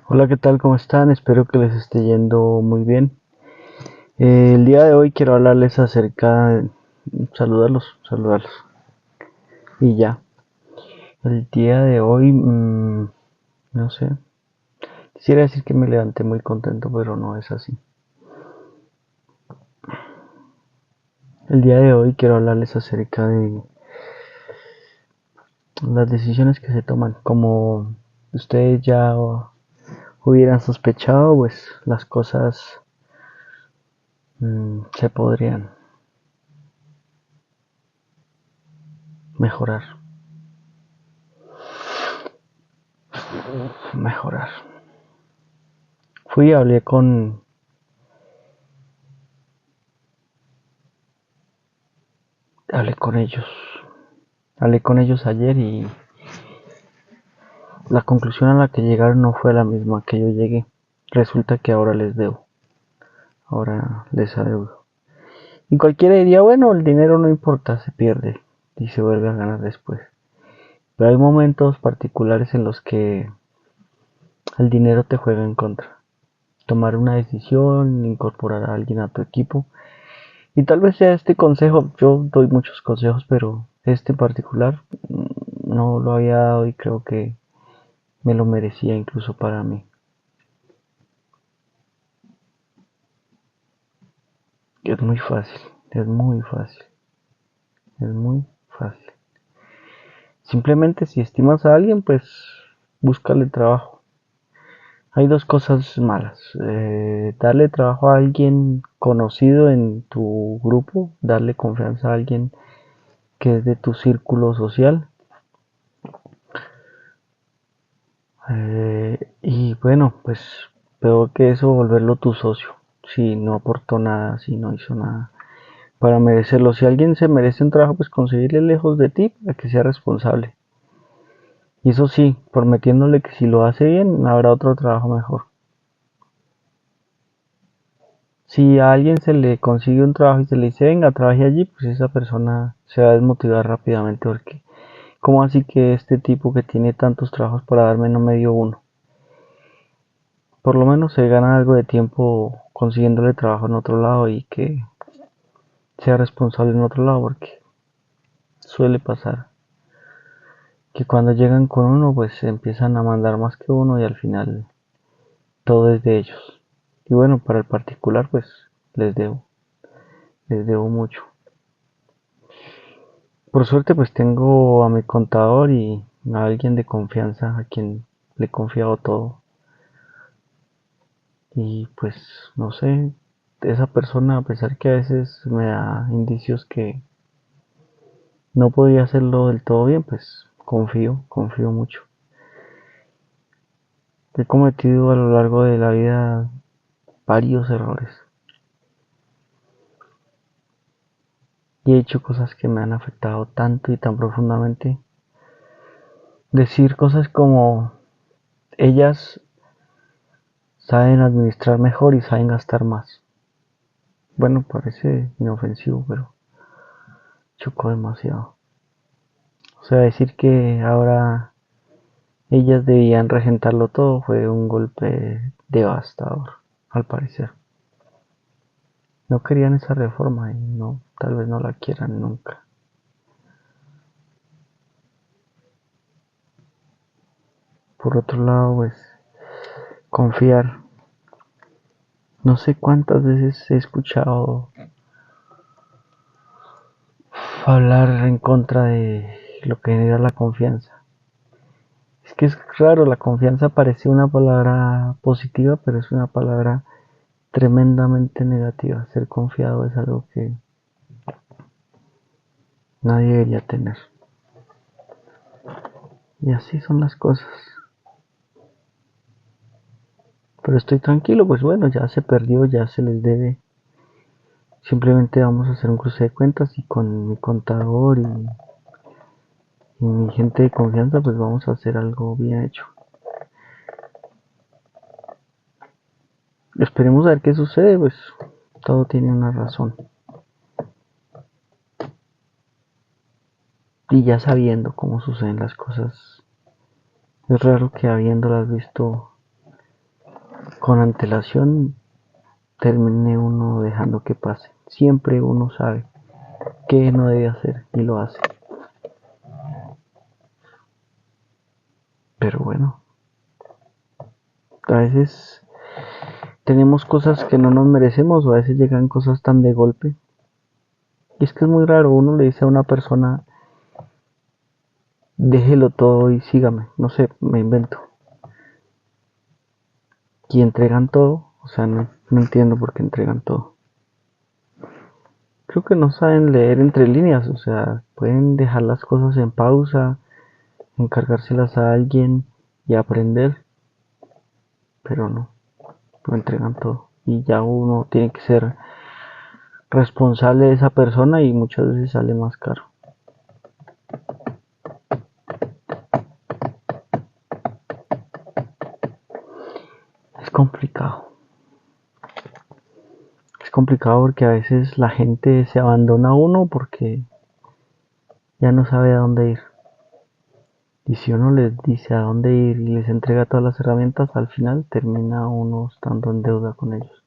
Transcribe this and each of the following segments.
Hola, ¿qué tal? ¿Cómo están? Espero que les esté yendo muy bien. El día de hoy quiero hablarles acerca de saludarlos. Y ya. El día de hoy, no sé. Quisiera decir que me levanté muy contento, pero no es así. El día de hoy quiero hablarles acerca de las decisiones que se toman. Como ustedes ya hubieran sospechado, pues las cosas se podrían mejorar. Mejorar. Fui y hablé con ellos. Hablé con ellos ayer y la conclusión a la que llegaron no fue la misma que yo llegué. Resulta que ahora les debo. Ahora les adeudo. Y cualquiera diría, bueno, el dinero no importa, se pierde y se vuelve a ganar después. Pero hay momentos particulares en los que el dinero te juega en contra. Tomar una decisión, incorporar a alguien a tu equipo. Y tal vez sea este consejo, yo doy muchos consejos, pero este en particular no lo había dado y creo que me lo merecía incluso para mí. Es muy fácil, es muy fácil, es muy fácil. Simplemente si estimas a alguien, pues búscale trabajo. Hay dos cosas malas. Darle trabajo a alguien conocido en tu grupo, darle confianza a alguien que es de tu círculo social. Y bueno, pues peor que eso, volverlo tu socio. Si no aportó nada, si no hizo nada para merecerlo. Si alguien se merece un trabajo, pues conseguirle lejos de ti para que sea responsable. Y eso sí, prometiéndole que si lo hace bien, habrá otro trabajo mejor. Si a alguien se le consigue un trabajo y se le dice, venga, trabaje allí, pues esa persona se va a desmotivar rápidamente porque, ¿cómo así que este tipo que tiene tantos trabajos para darme no me dio uno? Por lo menos se gana algo de tiempo consiguiéndole trabajo en otro lado y que sea responsable en otro lado porque suele pasar que cuando llegan con uno pues empiezan a mandar más que uno y al final todo es de ellos. Y bueno, para el particular pues les debo, les debo mucho. Por suerte pues tengo a mi contador y a alguien de confianza a quien le he confiado todo. Y pues no sé, esa persona a pesar que a veces me da indicios que no podría hacerlo del todo bien, pues confío mucho. He cometido a lo largo de la vida varios errores y he hecho cosas que me han afectado tanto y tan profundamente. Decir cosas como ellas saben administrar mejor y saben gastar más. Bueno, parece inofensivo, pero chocó demasiado. O sea, decir que ahora ellas debían regentarlo todo fue un golpe devastador, al parecer. No querían esa reforma y no, tal vez no la quieran nunca. Por otro lado, pues confiar. No sé cuántas veces he escuchado hablar en contra de lo que genera la confianza. Es que es raro, la confianza parece una palabra positiva, pero es una palabra tremendamente negativa. Ser confiado es algo que nadie debería tener. Y así son las cosas. Pero estoy tranquilo, pues bueno, ya se perdió, ya se les debe. Simplemente vamos a hacer un cruce de cuentas y con mi contador y mi gente de confianza, pues vamos a hacer algo bien hecho. Esperemos a ver qué sucede, pues todo tiene una razón. Y ya sabiendo cómo suceden las cosas, es raro que habiéndolas visto con antelación termine uno dejando que pase. Siempre uno sabe qué no debe hacer y lo hace. Pero bueno, a veces tenemos cosas que no nos merecemos o a veces llegan cosas tan de golpe. Y es que es muy raro, uno le dice a una persona, déjelo todo y sígame, no sé, me invento. Y entregan todo, o sea, no entiendo por qué entregan todo. Creo que no saben leer entre líneas, o sea, pueden dejar las cosas en pausa, encargárselas a alguien y aprender, pero no, lo entregan todo. Y ya uno tiene que ser responsable de esa persona y muchas veces sale más caro. Es complicado. Es complicado porque a veces la gente se abandona a uno porque ya no sabe a dónde ir. Y si uno les dice a dónde ir y les entrega todas las herramientas, al final termina uno estando en deuda con ellos.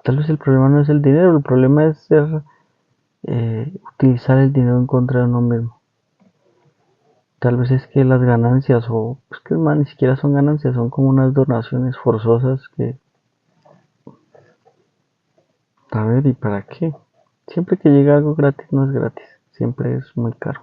Tal vez el problema no es el dinero, el problema es utilizar el dinero en contra de uno mismo. Tal vez es que las ganancias, o pues que más ni siquiera son ganancias, son como unas donaciones forzosas que, a ver, ¿y para qué? Siempre que llega algo gratis no es gratis, siempre es muy caro.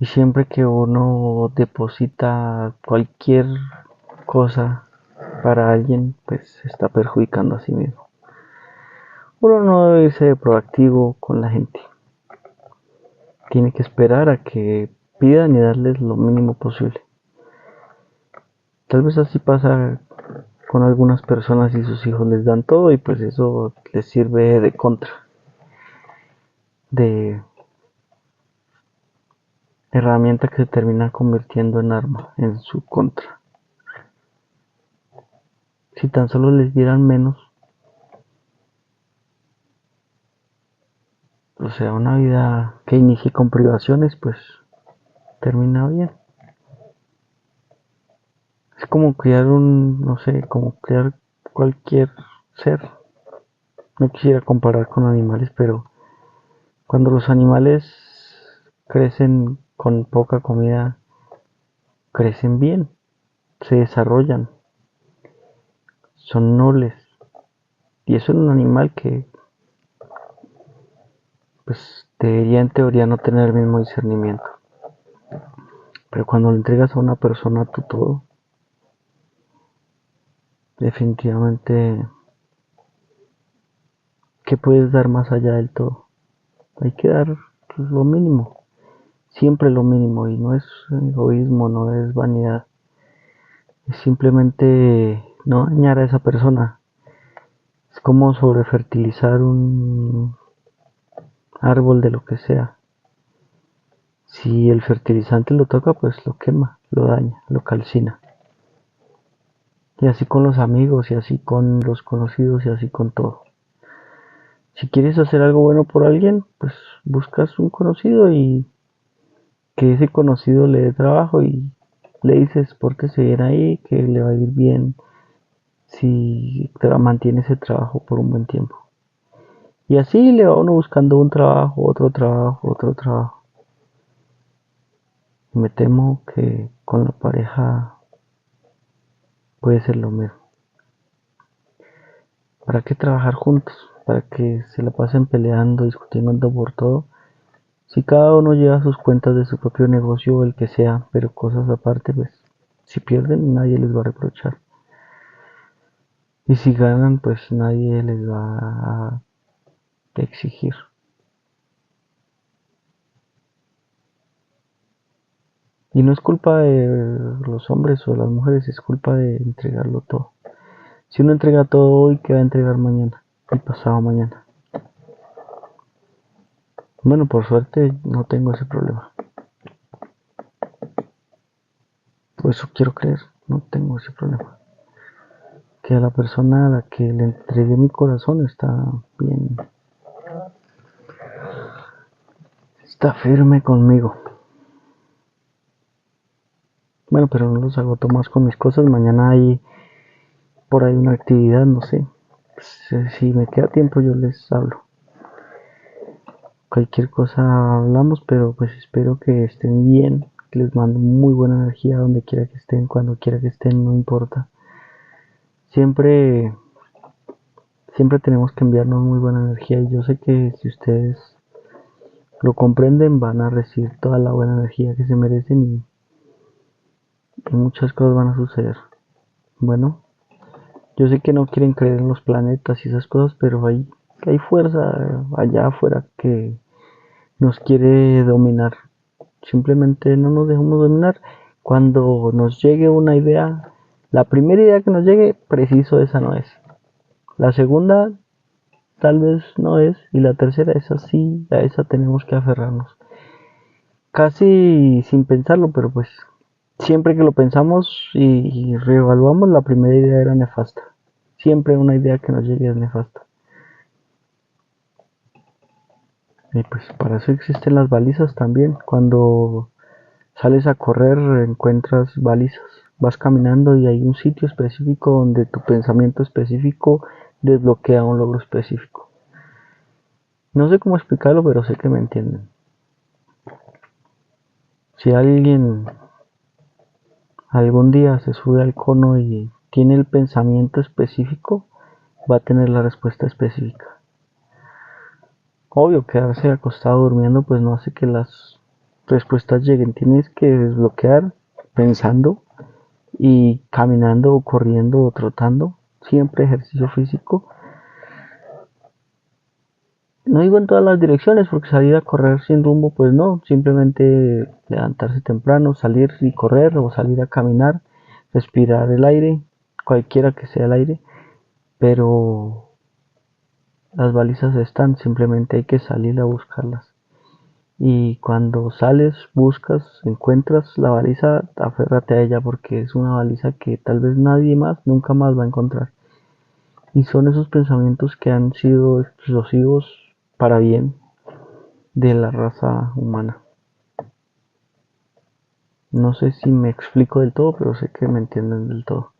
Y siempre que uno deposita cualquier cosa para alguien, pues se está perjudicando a sí mismo. Uno no debe irse de proactivo con la gente. Tiene que esperar a que pidan y darles lo mínimo posible. Tal vez así pasa con algunas personas y sus hijos les dan todo y pues eso les sirve de contra, de herramienta que se termina convirtiendo en arma en su contra. Si tan solo les dieran menos, o sea, una vida que inicie con privaciones, pues termina bien. Es como criar no sé, como criar cualquier ser. No quisiera comparar con animales, pero cuando los animales crecen con poca comida, crecen bien, se desarrollan, son nobles. Y eso en un animal que pues debería en teoría no tener el mismo discernimiento. Pero cuando le entregas a una persona tu todo, definitivamente, ¿qué puedes dar más allá del todo? Hay que dar lo mínimo, siempre lo mínimo, y no es egoísmo, no es vanidad, es simplemente no dañar a esa persona. Es como sobrefertilizar un árbol de lo que sea. Si el fertilizante lo toca, pues lo quema, lo daña, lo calcina. Y así con los amigos, y así con los conocidos, y así con todo. Si quieres hacer algo bueno por alguien, pues buscas un conocido y que ese conocido le dé trabajo y le dices, pórtese bien ahí, que le va a ir bien si mantiene ese trabajo por un buen tiempo. Y así le va uno buscando un trabajo, otro trabajo, otro trabajo. Y me temo que con la pareja puede ser lo mismo. ¿Para qué trabajar juntos? ¿Para que se la pasen peleando, discutiendo por todo? Si cada uno lleva sus cuentas de su propio negocio o el que sea, pero cosas aparte, pues si pierden nadie les va a reprochar. Y si ganan, pues nadie les va a exigir. Y no es culpa de los hombres o las mujeres, es culpa de entregarlo todo. Si uno entrega todo hoy, ¿qué va a entregar mañana y pasado mañana? Bueno, por suerte no tengo ese problema. Por eso quiero creer, no tengo ese problema. Que a la persona a la que le entregué mi corazón está bien, está firme conmigo. Bueno, pero no los agoto más con mis cosas. Mañana hay por ahí una actividad, no sé. Si me queda tiempo yo les hablo. Cualquier cosa hablamos, pero pues espero que estén bien, que les mando muy buena energía donde quiera que estén, cuando quiera que estén, no importa. Siempre, siempre tenemos que enviarnos muy buena energía y yo sé que si ustedes lo comprenden van a recibir toda la buena energía que se merecen y muchas cosas van a suceder. Bueno, yo sé que no quieren creer en los planetas y esas cosas, pero hay fuerza allá afuera que nos quiere dominar. Simplemente no nos dejemos dominar. Cuando nos llegue una idea, la primera idea que nos llegue, preciso esa no es. La segunda tal vez no es y la tercera es así, a esa tenemos que aferrarnos. Casi sin pensarlo, pero pues siempre que lo pensamos y reevaluamos, la primera idea era nefasta. Siempre una idea que nos llegue es nefasta. Y pues para eso existen las balizas también. Cuando sales a correr encuentras balizas. Vas caminando y hay un sitio específico donde tu pensamiento específico desbloquea un logro específico. No sé cómo explicarlo, pero sé que me entienden. Si alguien algún día se sube al cono y tiene el pensamiento específico, va a tener la respuesta específica. Obvio, quedarse acostado durmiendo pues no hace que las respuestas lleguen. Tienes que desbloquear pensando y caminando o corriendo o trotando, siempre ejercicio físico. No digo en todas las direcciones porque salir a correr sin rumbo pues no, simplemente levantarse temprano, salir y correr o salir a caminar, respirar el aire, cualquiera que sea el aire, pero las balizas están, simplemente hay que salir a buscarlas. Y cuando sales, buscas, encuentras la baliza, aférrate a ella porque es una baliza que tal vez nadie más, nunca más va a encontrar. Y son esos pensamientos que han sido explosivos para bien de la raza humana. No sé si me explico del todo, pero sé que me entienden del todo.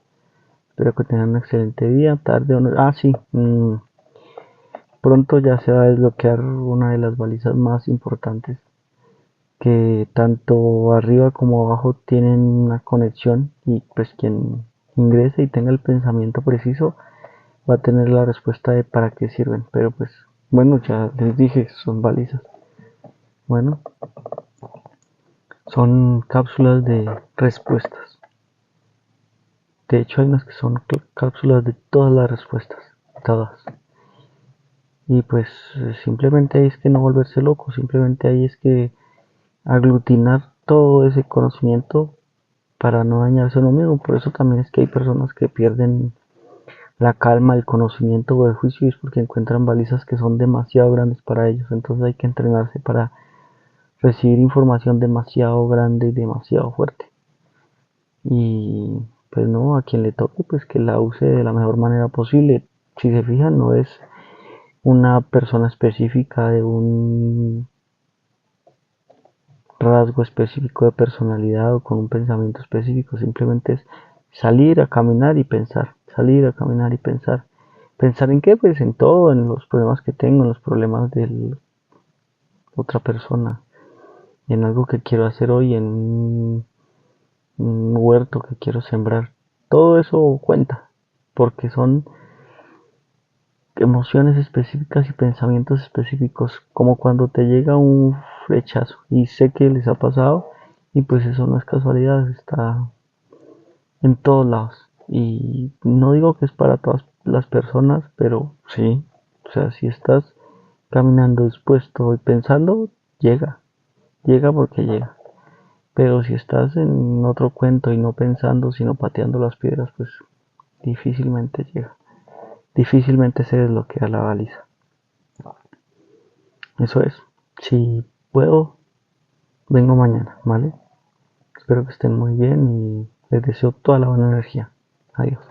Espero que tengan un excelente día, tarde o no. Ah, sí. Pronto ya se va a desbloquear una de las balizas más importantes. Que tanto arriba como abajo tienen una conexión y pues quien ingrese y tenga el pensamiento preciso va a tener la respuesta de para qué sirven. Pero pues bueno, ya les dije, son balizas. Bueno, son cápsulas de respuestas. De hecho, hay unas que son cápsulas de todas las respuestas. Todas. Y pues simplemente ahí es que no volverse loco. Simplemente ahí es que aglutinar todo ese conocimiento para no dañarse uno mismo. Por eso también es que hay personas que pierden la calma, el conocimiento o el juicio y es porque encuentran balizas que son demasiado grandes para ellos. Entonces hay que entrenarse para recibir información demasiado grande y demasiado fuerte. Y pues no, a quien le toque pues que la use de la mejor manera posible. Si se fijan, no es una persona específica de un rasgo específico de personalidad o con un pensamiento específico, simplemente es salir a caminar y pensar, salir a caminar y pensar. ¿Pensar en qué? Pues en todo, en los problemas que tengo, en los problemas de otra persona, en algo que quiero hacer hoy, en un huerto que quiero sembrar. Todo eso cuenta, porque son emociones específicas y pensamientos específicos, como cuando te llega un flechazo y sé que les ha pasado y pues eso no es casualidad, está en todos lados y no digo que es para todas las personas, pero sí, o sea, si estás caminando dispuesto y pensando, llega porque llega. Pero si estás en otro cuento y no pensando, sino pateando las piedras, pues difícilmente llega. Difícilmente se desbloquea la baliza. Eso es. Si puedo, vengo mañana, ¿vale? Espero que estén muy bien y les deseo toda la buena energía. Adiós.